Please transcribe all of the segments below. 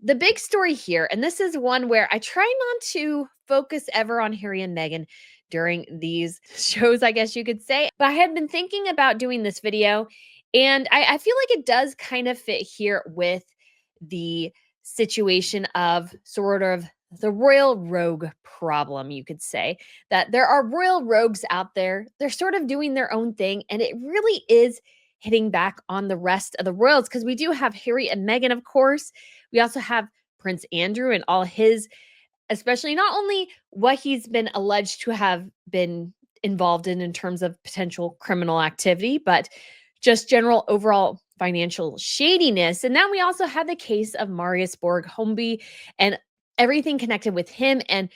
the big story here, and this is one where I try not to focus ever on Harry and Meghan during these shows, I guess you could say. But I had been thinking about doing this video, and I feel like it does kind of fit here with the situation of sort of the royal rogue problem, you could say. That there are royal rogues out there. They're sort of doing their own thing, and it really is hitting back on the rest of the royals because we do have Harry and Meghan, of course. We also have Prince Andrew and all his, especially not only what he's been alleged to have been involved in terms of potential criminal activity, but just general overall financial shadiness. And then we also have the case of Marius Borg Homeby and everything connected with him and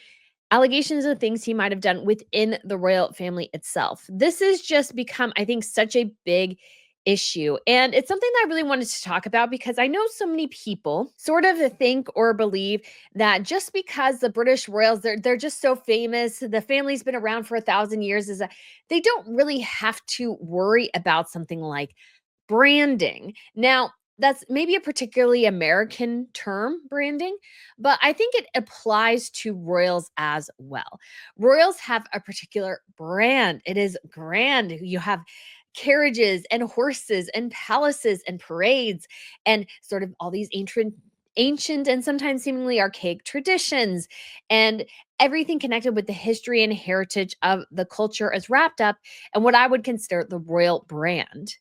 allegations of things he might have done within the royal family itself. This has just become, I think, such a big issue. And it's something that I really wanted to talk about because I know so many people sort of think or believe that just because the British royals, they're just so famous, the family's been around for 1,000 years, is that they don't really have to worry about something like branding. Now, that's maybe a particularly American term, branding, but I think it applies to royals as well. Royals have a particular brand. It is grand. You have carriages and horses and palaces and parades and sort of all these ancient and sometimes seemingly archaic traditions and everything connected with the history and heritage of the culture is wrapped up in what I would consider the royal brand.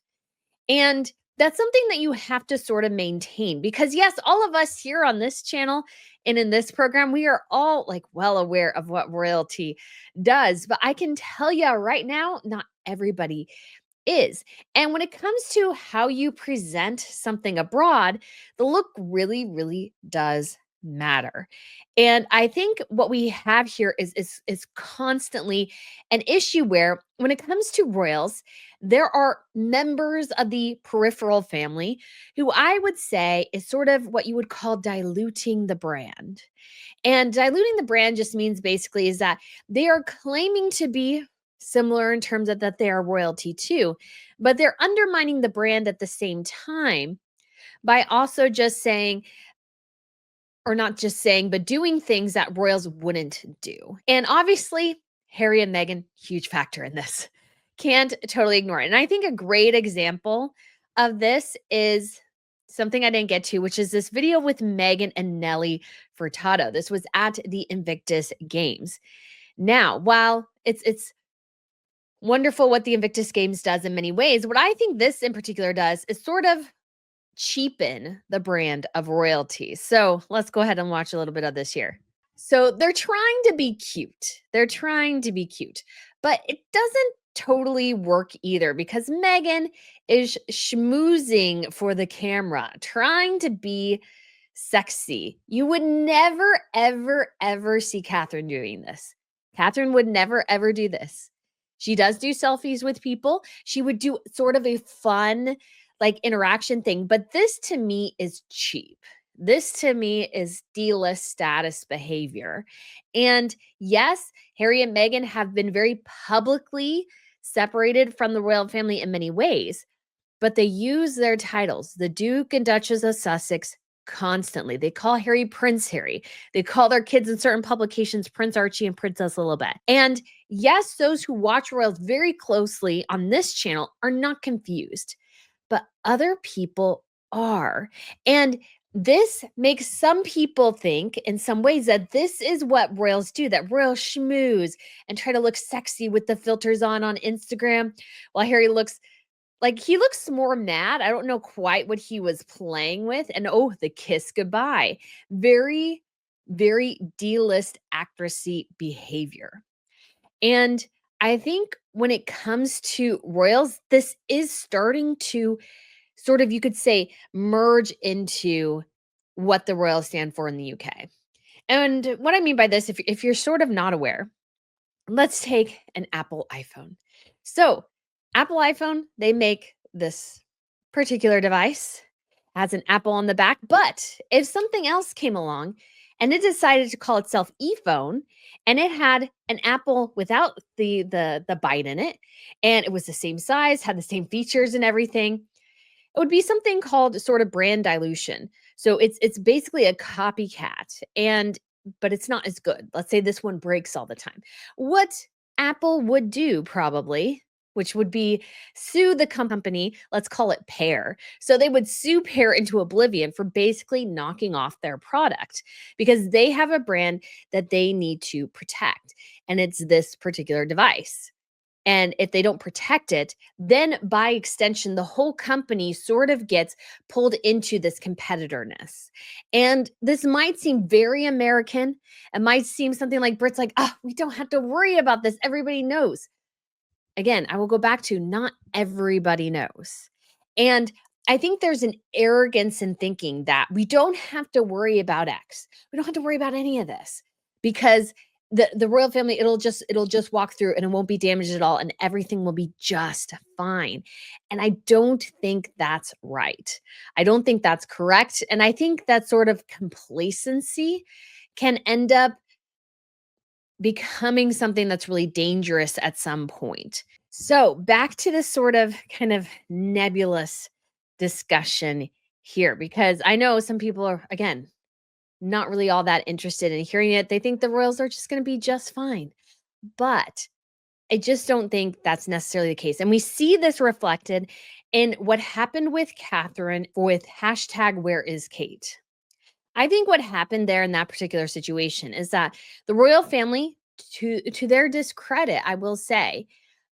And that's something that you have to sort of maintain because, yes, all of us here on this channel and in this program, we are all like well aware of what royalty does. But I can tell you right now, not everybody is. And when it comes to how you present something abroad, the look really, really does matter. And I think what we have here is constantly an issue where when it comes to royals, there are members of the peripheral family who I would say is sort of what you would call diluting the brand. And diluting the brand just means basically is that they are claiming to be similar in terms of that they are royalty too, but they're undermining the brand at the same time by also just saying, or not just saying, but doing things that royals wouldn't do. And obviously, Harry and Meghan, huge factor in this. Can't totally ignore it. And I think a great example of this is something I didn't get to, which is this video with Meghan and Nelly Furtado. This was at the Invictus Games. Now, while it's wonderful what the Invictus Games does in many ways, what I think this in particular does is sort of cheapen the brand of royalty. So let's go ahead and watch a little bit of this here. So they're trying to be cute. They're trying to be cute, but it doesn't totally work either because Meghan is schmoozing for the camera, trying to be sexy. You would never, ever, ever see Catherine doing this. Catherine would never, ever do this. She does do selfies with people. She would do sort of a fun, like interaction thing. But this to me is cheap. This to me is D-list status behavior. And yes, Harry and Meghan have been very publicly separated from the royal family in many ways, but they use their titles, the Duke and Duchess of Sussex, constantly. They call Harry Prince Harry. They call their kids in certain publications Prince Archie and Princess Lilibet. And yes, those who watch royals very closely on this channel are not confused, but other people are. And this makes some people think in some ways that this is what royals do, that royals schmooze and try to look sexy with the filters on Instagram while Harry looks like he looks more mad. I don't know quite what he was playing with. And oh, the kiss goodbye. Very, very D-list actressy behavior. And I think when it comes to royals, this is starting to sort of, you could say, merge into what the royals stand for in the UK. And what I mean by this, if you're sort of not aware, let's take an Apple iPhone. So, Apple iPhone, they make this particular device, has an apple on the back, but if something else came along and it decided to call itself ePhone and it had an apple without the bite in it and it was the same size, had the same features and everything, it would be something called sort of brand dilution. So it's basically a copycat, but it's not as good. Let's say this one breaks all the time. What Apple would do probably, which would be sue the company, let's call it Pear. So they would sue Pear into oblivion for basically knocking off their product because they have a brand that they need to protect, and it's this particular device. And if they don't protect it, then by extension, the whole company sort of gets pulled into this competitorness. And this might seem very American. It might seem something like Brits like, oh, we don't have to worry about this. Everybody knows. Again, I will go back to not everybody knows. And I think there's an arrogance in thinking that we don't have to worry about X. We don't have to worry about any of this because the royal family it'll just walk through and it won't be damaged at all and everything will be just fine. And I don't think that's right. I don't think that's correct. And I think that sort of complacency can end up becoming something that's really dangerous at some point. So, back to this sort of kind of nebulous discussion here, because I know some people are, again, not really all that interested in hearing it. They think the royals are just going to be just fine. But I just don't think that's necessarily the case. And we see this reflected in what happened with Catherine with hashtag where is Kate. I think what happened there in that particular situation is that the royal family, to their discredit, I will say,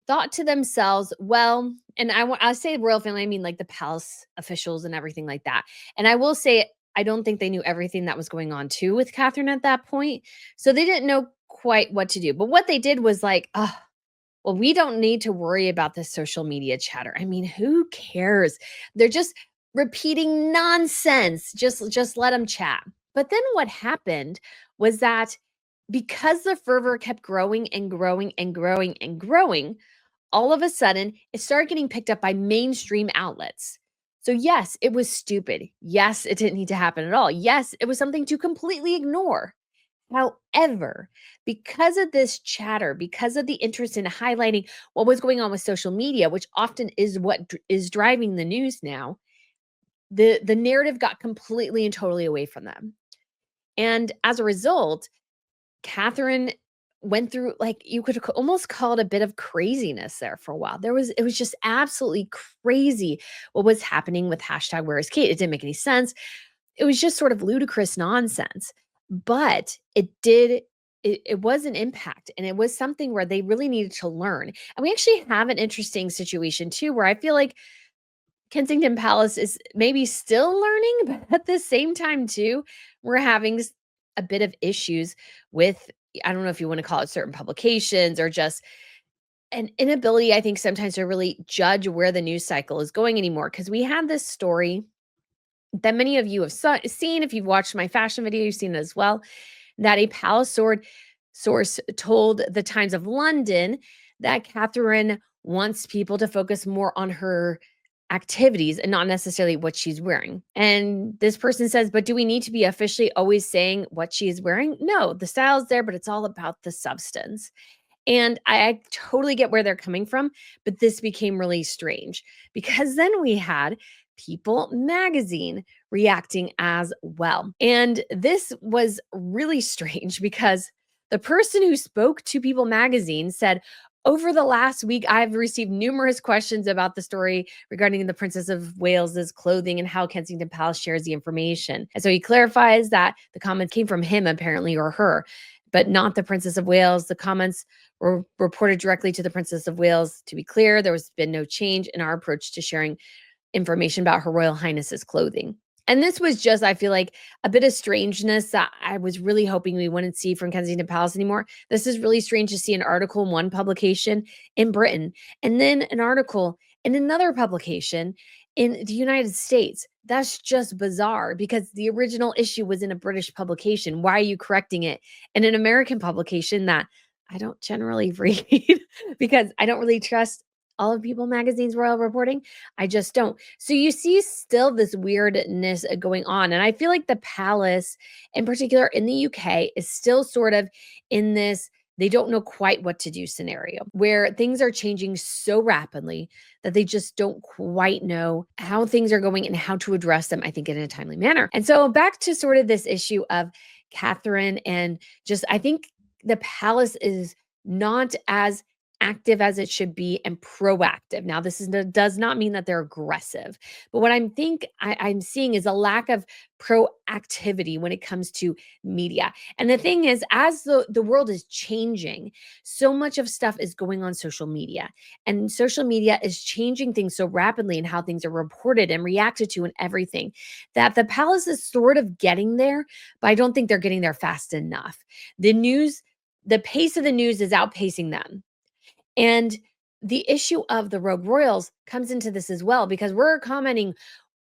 thought to themselves, well, and I say royal family, I mean like the palace officials and everything like that. And I will say, I don't think they knew everything that was going on too with Catherine at that point. So they didn't know quite what to do. But what they did was like, oh, well, we don't need to worry about this social media chatter. I mean, who cares? They're just repeating nonsense. Just let them chat. But then what happened was that because the fervor kept growing and growing and growing and growing, all of a sudden it started getting picked up by mainstream outlets. So yes, it was stupid. Yes, it didn't need to happen at all. Yes, it was something to completely ignore. However, because of this chatter, because of the interest in highlighting what was going on with social media, which often is what is driving the news now, the narrative got completely and totally away from them. And as a result, Catherine went through, like, you could almost call it a bit of craziness there for a while. It was just absolutely crazy what was happening with hashtag where is Kate. It didn't make any sense. It was just sort of ludicrous nonsense. But it was an impact and it was something where they really needed to learn. And we actually have an interesting situation too, where I feel like Kensington Palace is maybe still learning, but at the same time too, we're having a bit of issues with, I don't know if you want to call it certain publications or just an inability, I think, sometimes to really judge where the news cycle is going anymore. Because we had this story that many of you have seen. If you've watched my fashion video, you've seen it as well, that a palace source told the Times of London that Catherine wants people to focus more on her activities and not necessarily what she's wearing. And this person says, but do we need to be officially always saying what she is wearing? No, the style's there, but it's all about the substance. And I totally get where they're coming from, but this became really strange because then we had People magazine reacting as well. And this was really strange because the person who spoke to People magazine said, over the last week, I've received numerous questions about the story regarding the Princess of Wales's clothing and how Kensington Palace shares the information. And so he clarifies that the comments came from him, apparently, or her, but not the Princess of Wales. The comments were reported directly to the Princess of Wales. To be clear, there has been no change in our approach to sharing information about Her Royal Highness's clothing. And this was just, I feel like, a bit of strangeness that I was really hoping we wouldn't see from Kensington Palace anymore. This is really strange to see an article in one publication in Britain and then an article in another publication in the United States. That's just bizarre because the original issue was in a British publication. Why are you correcting it in an American publication that I don't generally read because I don't really trust all of People Magazine's royal reporting? I just don't. So you see still this weirdness going on. And I feel like the palace, in particular in the UK, is still sort of in this they don't know quite what to do scenario where things are changing so rapidly that they just don't quite know how things are going and how to address them, I think, in a timely manner. And so back to sort of this issue of Catherine and just, I think the palace is not as active as it should be and proactive. Now, does not mean that they're aggressive, but what I'm seeing is a lack of proactivity when it comes to media. And the thing is, as the world is changing, so much of stuff is going on social media. And social media is changing things so rapidly and how things are reported and reacted to and everything that the palace is sort of getting there, but I don't think they're getting there fast enough. The pace of the news is outpacing them. And the issue of the Rogue Royals comes into this as well because we're commenting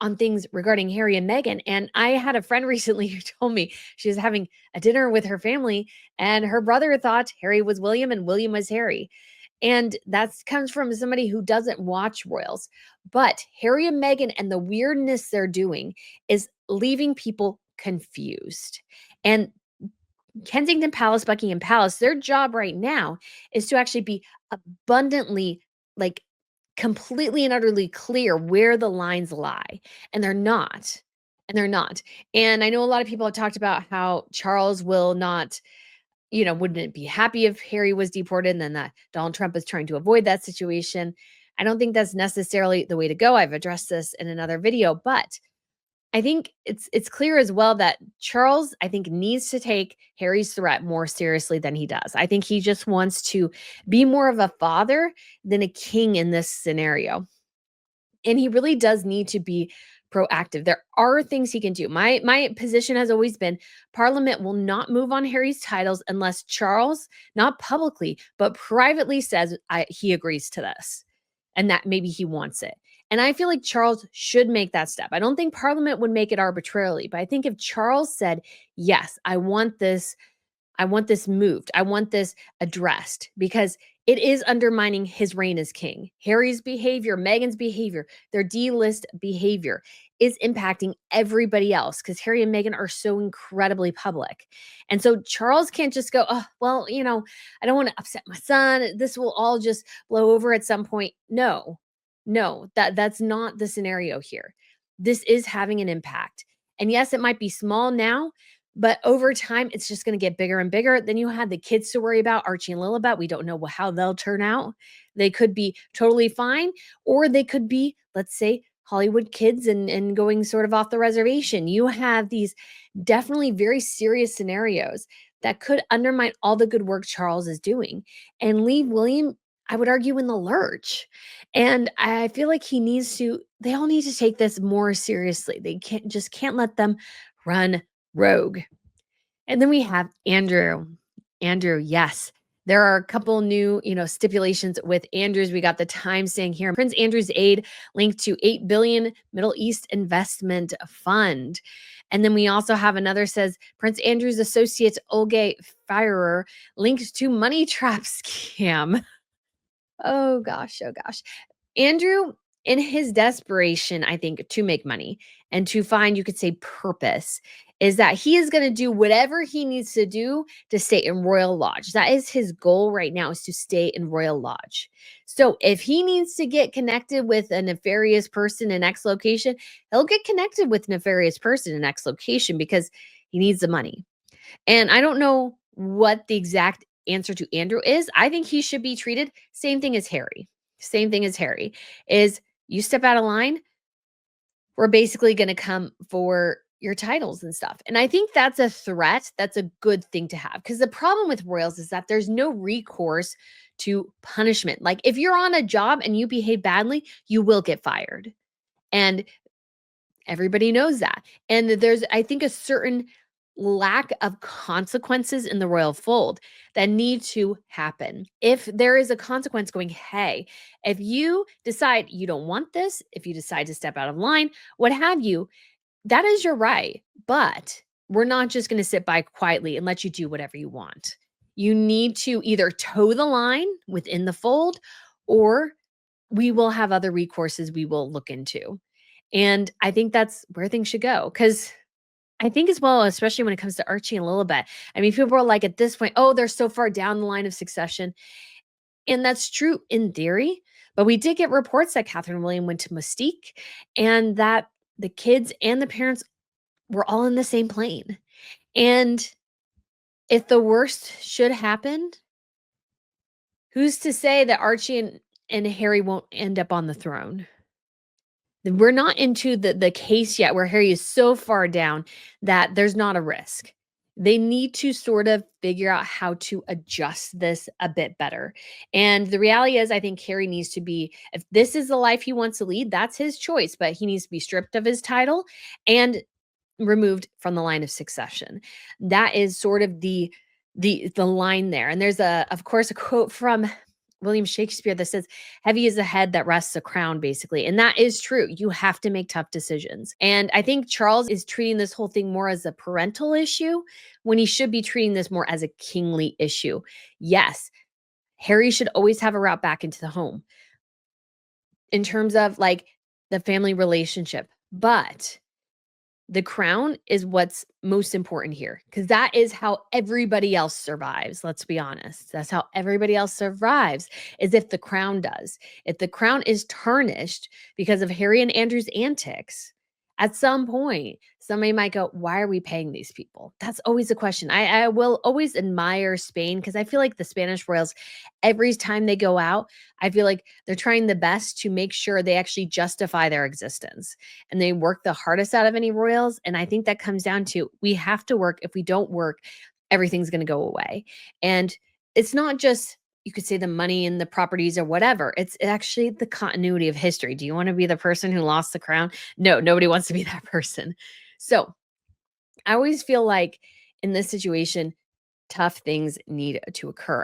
on things regarding Harry and Meghan. And I had a friend recently who told me she was having a dinner with her family and her brother thought Harry was William and William was Harry. And that comes from somebody who doesn't watch royals. But Harry and Meghan and the weirdness they're doing is leaving people confused. And Kensington Palace, Buckingham Palace, their job right now is to actually be abundantly, like, completely and utterly clear where the lines lie, and they're not. And they're not. And I know a lot of people have talked about how Charles will not, wouldn't be happy if Harry was deported and then that Donald Trump is trying to avoid that situation. I don't think that's necessarily the way to go. I've addressed this in another video, but I think it's clear as well that Charles, I think, needs to take Harry's threat more seriously than he does. I think he just wants to be more of a father than a king in this scenario. And he really does need to be proactive. There are things he can do. My position has always been Parliament will not move on Harry's titles unless Charles, not publicly, but privately says he agrees to this and that maybe he wants it. And I feel like Charles should make that step. I don't think Parliament would make it arbitrarily, but I think if Charles said, "Yes, I want this moved. I want this addressed because it is undermining his reign as king. Harry's behavior, Meghan's behavior, their D-list behavior is impacting everybody else because Harry and Meghan are so incredibly public. And so Charles can't just go, oh, well, I don't want to upset my son. This will all just blow over at some point. No, no, that's not the scenario here. This is having an impact. And yes, it might be small now, but over time, it's just going to get bigger and bigger. Then you have the kids to worry about, Archie and Lilibet. We don't know how they'll turn out. They could be totally fine, or they could be, let's say, Hollywood kids and going sort of off the reservation. You have these definitely very serious scenarios that could undermine all the good work Charles is doing and leave William, I would argue, in the lurch. And I feel like they all need to take this more seriously. They can't let them run rogue. And then we have Andrew. Andrew, yes. There are a couple new, stipulations with Andrews. We got the Times saying here, Prince Andrew's aid linked to 8 billion Middle East Investment Fund. And then we also have another says Prince Andrew's associate Olga Firer linked to money trap scam. Oh gosh, oh gosh. Andrew, in his desperation, I think, to make money and to find, you could say, purpose, is that he is going to do whatever he needs to do to stay in Royal Lodge. That is his goal right now, is to stay in Royal Lodge. So if he needs to get connected with a nefarious person in X location, he'll get connected with nefarious person in X location because he needs the money. And I don't know what the exact answer to Andrew is. I think he should be treated same thing as Harry. Same thing as Harry is you step out of line, we're basically going to come for your titles and stuff. And I think that's a threat. That's a good thing to have because the problem with royals is that there's no recourse to punishment. Like if you're on a job and you behave badly, you will get fired. And everybody knows that. And there's, I think, a certain lack of consequences in the royal fold that need to happen. If there is a consequence going, hey, if you decide you don't want this, if you decide to step out of line, what have you, that is your right. But we're not just going to sit by quietly and let you do whatever you want. You need to either toe the line within the fold, or we will have other recourses we will look into. And I think that's where things should go because I think as well, especially when it comes to Archie and Lilibet. I mean, people are like at this point, oh, they're so far down the line of succession. And that's true in theory, but we did get reports that Catherine and William went to Mystique and that the kids and the parents were all in the same plane. And if the worst should happen, who's to say that Archie and Harry won't end up on the throne? We're not into the case yet where Harry is so far down that there's not a risk. They need to sort of figure out how to adjust this a bit better. And the reality is, I think Harry needs to be, if this is the life he wants to lead, that's his choice, but he needs to be stripped of his title and removed from the line of succession. That is sort of the line there. And there's of course a quote from William Shakespeare that says, heavy is the head that rests a crown, basically. And that is true. You have to make tough decisions. And I think Charles is treating this whole thing more as a parental issue when he should be treating this more as a kingly issue. Yes, Harry should always have a route back into the home in terms of like the family relationship. But the crown is what's most important here because that is how everybody else survives. Let's be honest. That's how everybody else survives is if the crown does. If the crown is tarnished because of Harry and Andrew's antics, at some point, somebody might go, why are we paying these people? That's always a question. I will always admire Spain because I feel like the Spanish royals, every time they go out, I feel like they're trying the best to make sure they actually justify their existence and they work the hardest out of any royals. And I think that comes down to we have to work. If we don't work, everything's going to go away. And it's not just, you could say the money and the properties or whatever. It's actually the continuity of history. Do you want to be the person who lost the crown? No, nobody wants to be that person. So I always feel like in this situation, tough things need to occur.